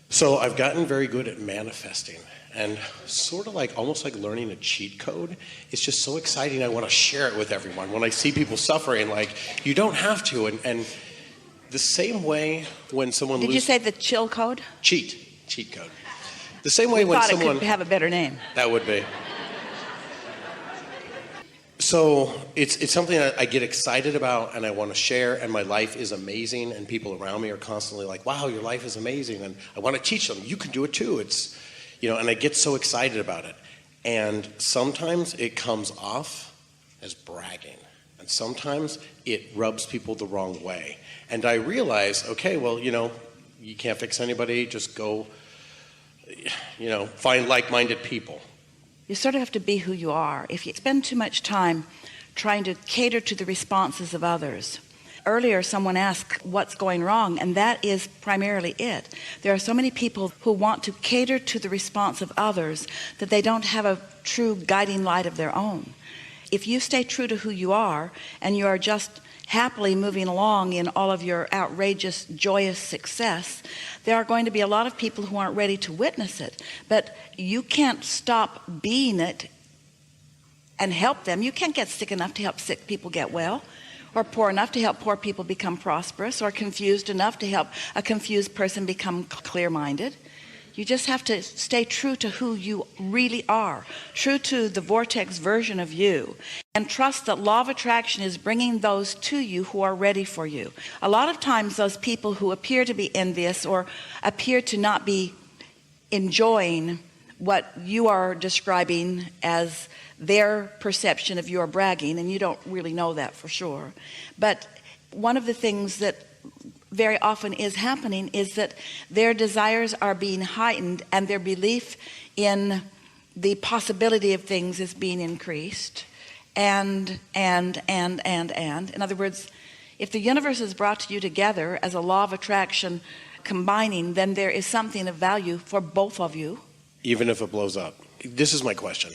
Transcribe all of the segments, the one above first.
So I've gotten very good at manifesting, and sort of like almost like learning a cheat code. It's just so exciting. I want to share it with everyone. When I see people suffering, like, you don't have to. And the same way when someone Did you say the chill code? Cheat code. The same way when Thought someone... it could have a better name. That would be. So it's something that I get excited about and I want to share, and my life is amazing, and people around me are constantly like, wow, your life is amazing, and I want to teach them, you can do it too. It's, and I get so excited about it. And sometimes it comes off as bragging, and sometimes it rubs people the wrong way. And I realize, okay, well, you can't fix anybody, just go, find like-minded people. You sort of have to be who you are. If you spend too much time trying to cater to the responses of others. Earlier, someone asked what's going wrong, and that is primarily it. There are so many people who want to cater to the response of others that they don't have a true guiding light of their own. If you stay true to who you are, and you are just happily moving along in all of your outrageous, joyous success, there are going to be a lot of people who aren't ready to witness it. But you can't stop being it and help them. You can't get sick enough to help sick people get well, or poor enough to help poor people become prosperous, or confused enough to help a confused person become clear-minded. You just have to stay true to who you really are, true to the vortex version of you, and trust that law of attraction is bringing those to you who are ready for you. A lot of times those people who appear to be envious or appear to not be enjoying what you are describing as their perception of your bragging, and you don't really know that for sure. But one of the things that very often is happening is that their desires are being heightened, and their belief in the possibility of things is being increased. And. In other words, if the universe is brought to you together as a law of attraction combining, then there is something of value for both of you. Even if it blows up. This is my question.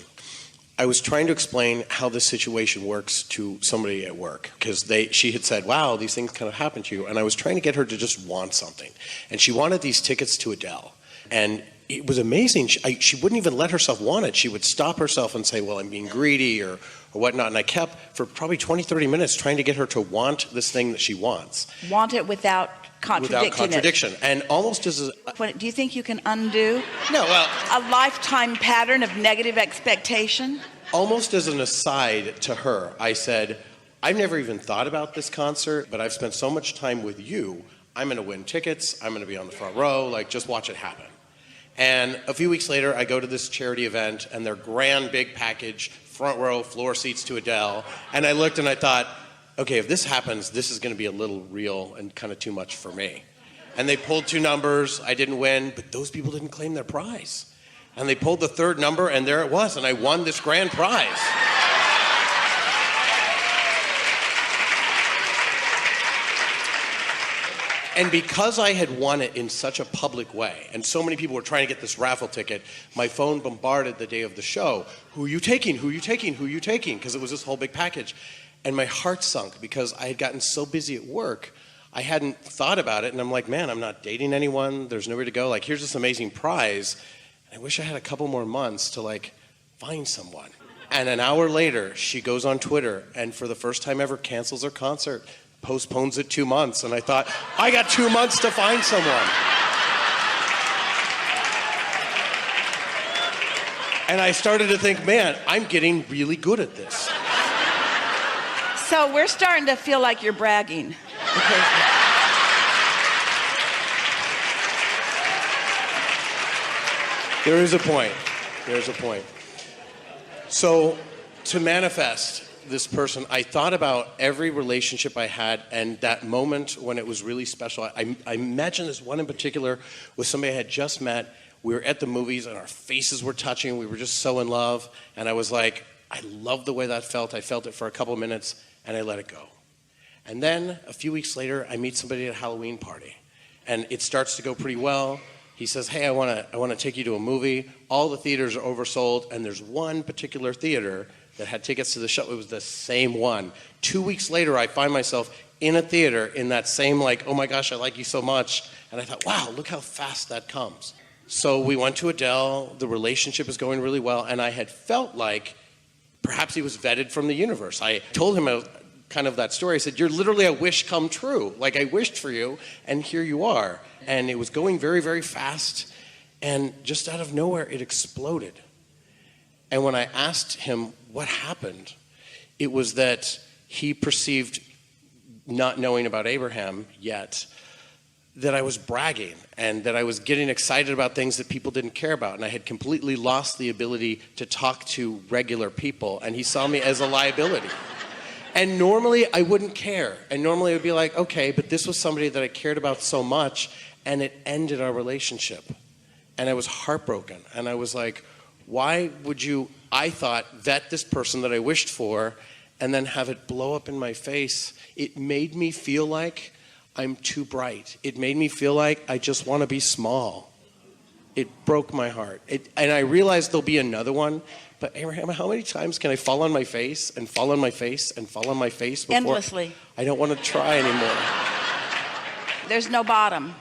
I was trying to explain how this situation works to somebody at work, because she had said, wow, these things kind of happen to you. And I was trying to get her to just want something. And she wanted these tickets to Adele. And it was amazing. She wouldn't even let herself want it. She would stop herself and say, well, I'm being greedy or whatnot. And I kept for probably 20, 30 minutes trying to get her to want this thing that she wants. Want it without contradiction. And almost as do you think you can undo a lifetime pattern of negative expectation? Almost as an aside to her, I said, I've never even thought about this concert, but I've spent so much time with you, I'm going to win tickets, I'm going to be on the front row, like, just watch it happen. And a few weeks later, I go to this charity event, and their grand big package, front row, floor seats to Adele, and I looked and I thought, okay, if this happens, this is going to be a little real and kind of too much for me. And they pulled 2 numbers, I didn't win, but those people didn't claim their prize. And they pulled the 3rd number, and there it was, and I won this grand prize. And because I had won it in such a public way, and so many people were trying to get this raffle ticket, my phone bombarded the day of the show. Who are you taking? Who are you taking? Who are you taking? Because it was this whole big package. And my heart sunk because I had gotten so busy at work, I hadn't thought about it. And I'm like, man, I'm not dating anyone. There's nowhere to go. Like, here's this amazing prize. I wish I had a couple more months to find someone. And an hour later, she goes on Twitter and for the first time ever cancels her concert, postpones it 2 months. And I thought, I got 2 months to find someone. And I started to think, man, I'm getting really good at this. So we're starting to feel like you're bragging. There is a point. There's a point. So to manifest this person, I thought about every relationship I had and that moment when it was really special. I imagine this one in particular with somebody I had just met. We were at the movies and our faces were touching. We were just so in love. And I was like, I love the way that felt. I felt it for a couple of minutes and I let it go. And then a few weeks later, I meet somebody at a Halloween party. And it starts to go pretty well. He says, hey, I want to take you to a movie. All the theaters are oversold, and there's one particular theater that had tickets to the show. It was the same one. 2 weeks later, I find myself in a theater in that same like, oh my gosh, I like you so much. And I thought, wow, look how fast that comes. So we went to Adele, the relationship is going really well, and I had felt like perhaps he was vetted from the universe. I told him kind of that story. I said, you're literally a wish come true. Like I wished for you, and here you are. And it was going very, very fast, and just out of nowhere, it exploded. And when I asked him what happened, it was that he perceived, not knowing about Abraham yet, that I was bragging and that I was getting excited about things that people didn't care about. And I had completely lost the ability to talk to regular people. And he saw me as a liability. And normally I wouldn't care. And normally I would be like, okay, but this was somebody that I cared about so much, and it ended our relationship. And I was heartbroken. And I was like, why would you, I thought, vet this person that I wished for and then have it blow up in my face? It made me feel like I'm too bright. It made me feel like I just want to be small. It broke my heart. And I realized there'll be another one. But Abraham, how many times can I fall on my face and fall on my face and fall on my face before? Endlessly. I don't want to try anymore. There's no bottom.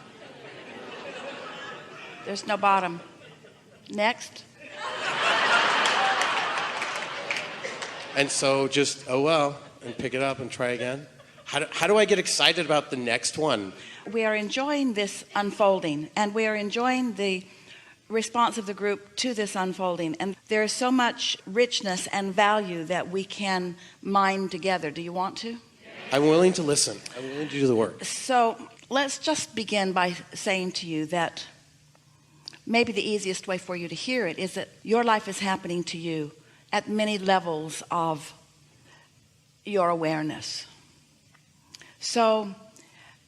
There's no bottom. Next. And so just, oh well, and pick it up and try again. How do I get excited about the next one? We are enjoying this unfolding, and we are enjoying the response of the group to this unfolding. And there is so much richness and value that we can mine together. Do you want to? I'm willing to listen. I'm willing to do the work. So let's just begin by saying to you that maybe the easiest way for you to hear it is that your life is happening to you at many levels of your awareness. So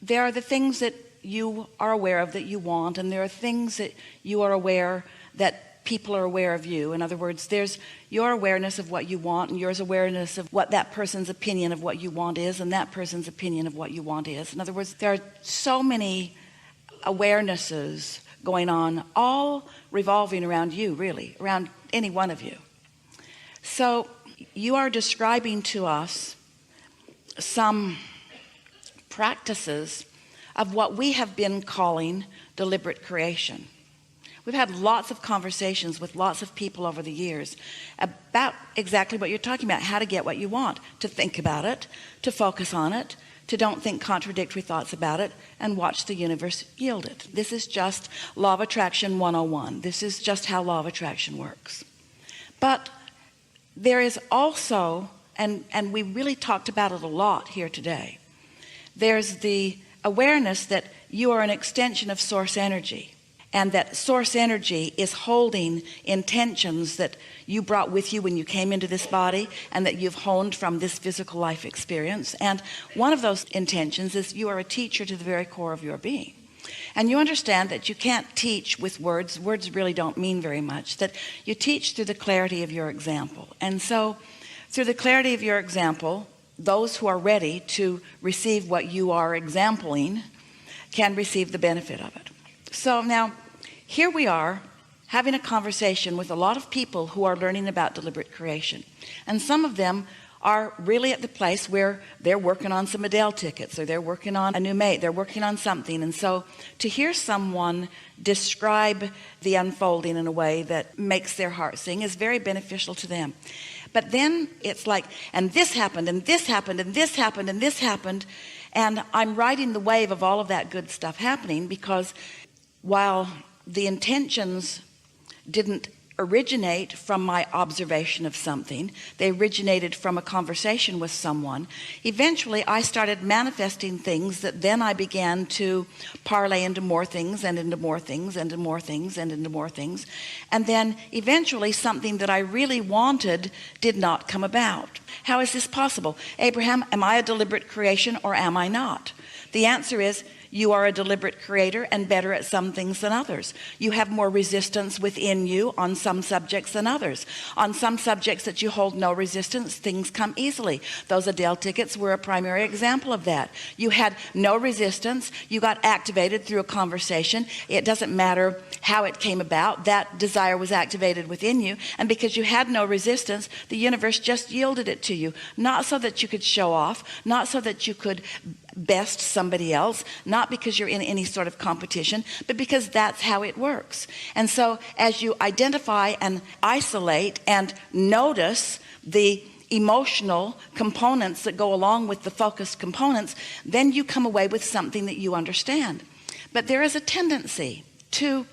there are the things that you are aware of that you want, and there are things that you are aware that people are aware of you. In other words, there's your awareness of what you want, and yours awareness of what that person's opinion of what you want is, and that person's opinion of what you want is. In other words, there are so many awarenesses going on, all revolving around you, really, around any one of you. So you are describing to us some practices of what we have been calling deliberate creation. We've had lots of conversations with lots of people over the years about exactly what you're talking about, how to get what you want, to think about it, to focus on it, to don't think contradictory thoughts about it, and watch the universe yield it. This is just Law of Attraction 101. This is just how Law of Attraction works. But there is also, and we really talked about it a lot here today, there's the awareness that you are an extension of source energy, and that source energy is holding intentions that you brought with you when you came into this body, and that you've honed from this physical life experience. And one of those intentions is you are a teacher to the very core of your being. And you understand that you can't teach with words. Words really don't mean very much. That you teach through the clarity of your example. And so through the clarity of your example, those who are ready to receive what you are exampling can receive the benefit of it. So now, here we are having a conversation with a lot of people who are learning about deliberate creation. And some of them are really at the place where they're working on some Adele tickets, or they're working on a new mate, they're working on something. And so to hear someone describe the unfolding in a way that makes their heart sing is very beneficial to them. But then it's like, and this happened, and this happened, and this happened, and this happened. And I'm riding the wave of all of that good stuff happening, because while the intentions didn't originate from my observation of something, they originated from a conversation with someone. Eventually I started manifesting things that then I began to parlay into more things, and into more things, and into more things, and into more things. And then eventually something that I really wanted did not come about. How is this possible? Abraham, am I a deliberate creation, or am I not? The answer is, you are a deliberate creator and better at some things than others. You have more resistance within you on some subjects than others. On some subjects that you hold no resistance, things come easily. Those Adele tickets were a primary example of that. You had no resistance. You got activated through a conversation. It doesn't matter how it came about. That desire was activated within you. And because you had no resistance, the universe just yielded it to you. Not so that you could show off, not so that you could best somebody else, not because you're in any sort of competition, but because that's how it works. And so as you identify and isolate and notice the emotional components that go along with the focused components, then you come away with something that you understand. But there is a tendency to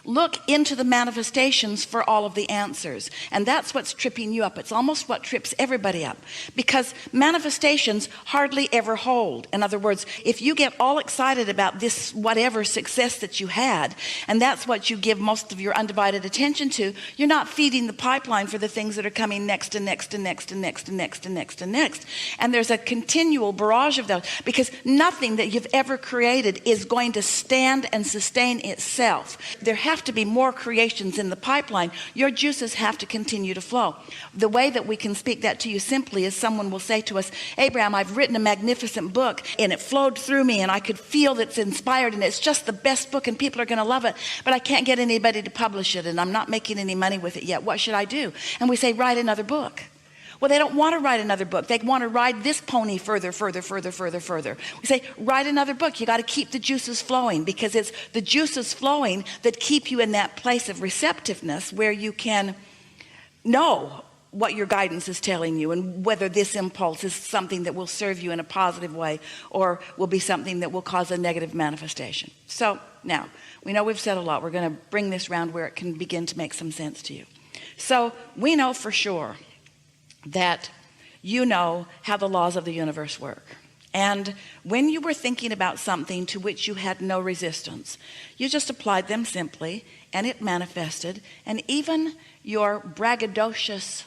look into the manifestations for all of the answers. And that's what's tripping you up. It's almost what trips everybody up, because manifestations hardly ever hold. In other words, if you get all excited about this whatever success that you had, and that's what you give most of your undivided attention to, you're not feeding the pipeline for the things that are coming next and next and next and next and next and next and next. And there's a continual barrage of those, because nothing that you've ever created is going to stand and sustain itself. There have to be more creations in the pipeline. Your juices have to continue to flow. The way that we can speak that to you simply is someone will say to us, Abraham, I've written a magnificent book and it flowed through me and I could feel that it's inspired and it's just the best book and people are going to love it, but I can't get anybody to publish it and I'm not making any money with it yet. What should I do? And we say, write another book. Well, they don't want to write another book. They want to ride this pony further. We say, write another book. You got to keep the juices flowing, because it's the juices flowing that keep you in that place of receptiveness where you can know what your guidance is telling you and whether this impulse is something that will serve you in a positive way or will be something that will cause a negative manifestation. So now, we know we've said a lot. We're going to bring this round where it can begin to make some sense to you. So we know for sure that you know how the laws of the universe work. And when you were thinking about something to which you had no resistance, you just applied them simply and it manifested. And even your braggadocious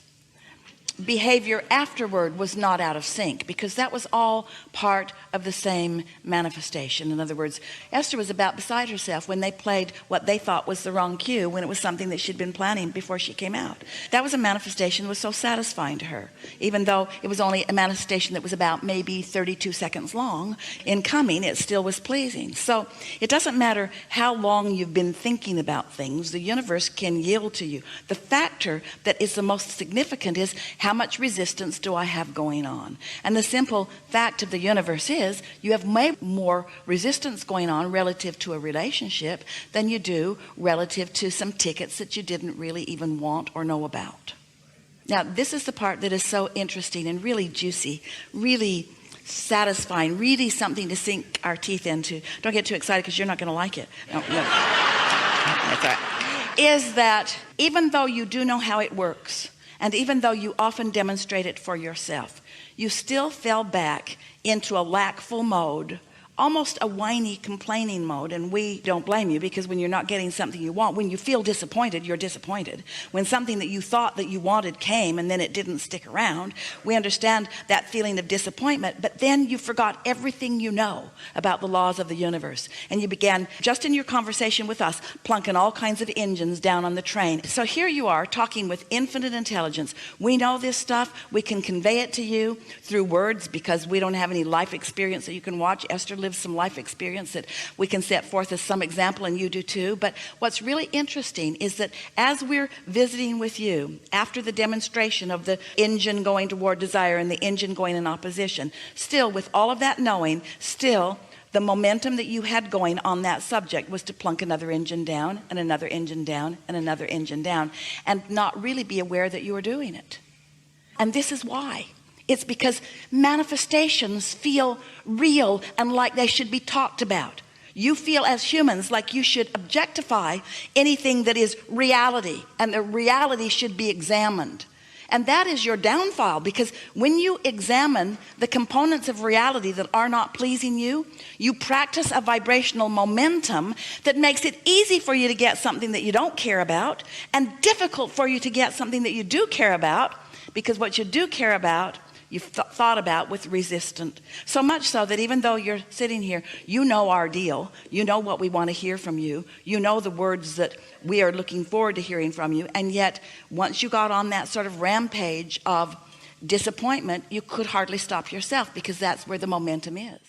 behavior afterward was not out of sync, because that was all part of the same manifestation. In other words, Esther was about beside herself when they played what they thought was the wrong cue, when it was something that she'd been planning before she came out. That was a manifestation that was so satisfying to her, even though it was only a manifestation that was about maybe 32 seconds long in coming, it still was pleasing. So it doesn't matter how long you've been thinking about things, the universe can yield to you. The factor that is the most significant is, how much resistance do I have going on? And the simple fact of the universe is, you have way more resistance going on relative to a relationship than you do relative to some tickets that you didn't really even want or know about. Now, this is the part that is so interesting and really juicy, really satisfying, really something to sink our teeth into. Don't get too excited, because you're not going to like it. No. That's all right. Is that even though you do know how it works, and even though you often demonstrate it for yourself, you still fell back into a lackful mode, almost a whiny, complaining mode. And we don't blame you, because when you're not getting something you want, when you feel disappointed, you're disappointed. When something that you thought that you wanted came and then it didn't stick around, we understand that feeling of disappointment. But then you forgot everything you know about the laws of the universe, and you began, just in your conversation with us, plunking all kinds of engines down on the train. So here you are talking with infinite intelligence. We know this stuff. We can convey it to you through words, because we don't have any life experience that you can watch. Esther lives some life experience that we can set forth as some example, and you do too. But what's really interesting is that as we're visiting with you after the demonstration of the engine going toward desire and the engine going in opposition, still with all of that knowing, still the momentum that you had going on that subject was to plunk another engine down and another engine down and another engine down, and not really be aware that you were doing it. And this is why. It's because manifestations feel real and like they should be talked about. You feel as humans like you should objectify anything that is reality, and the reality should be examined. And that is your downfall, because when you examine the components of reality that are not pleasing you, you practice a vibrational momentum that makes it easy for you to get something that you don't care about, and difficult for you to get something that you do care about, because what you do care about, you've thought about with resistance. So much so that even though you're sitting here, you know our deal, you know what we want to hear from you, you know the words that we are looking forward to hearing from you, and yet once you got on that sort of rampage of disappointment, you could hardly stop yourself, because that's where the momentum is.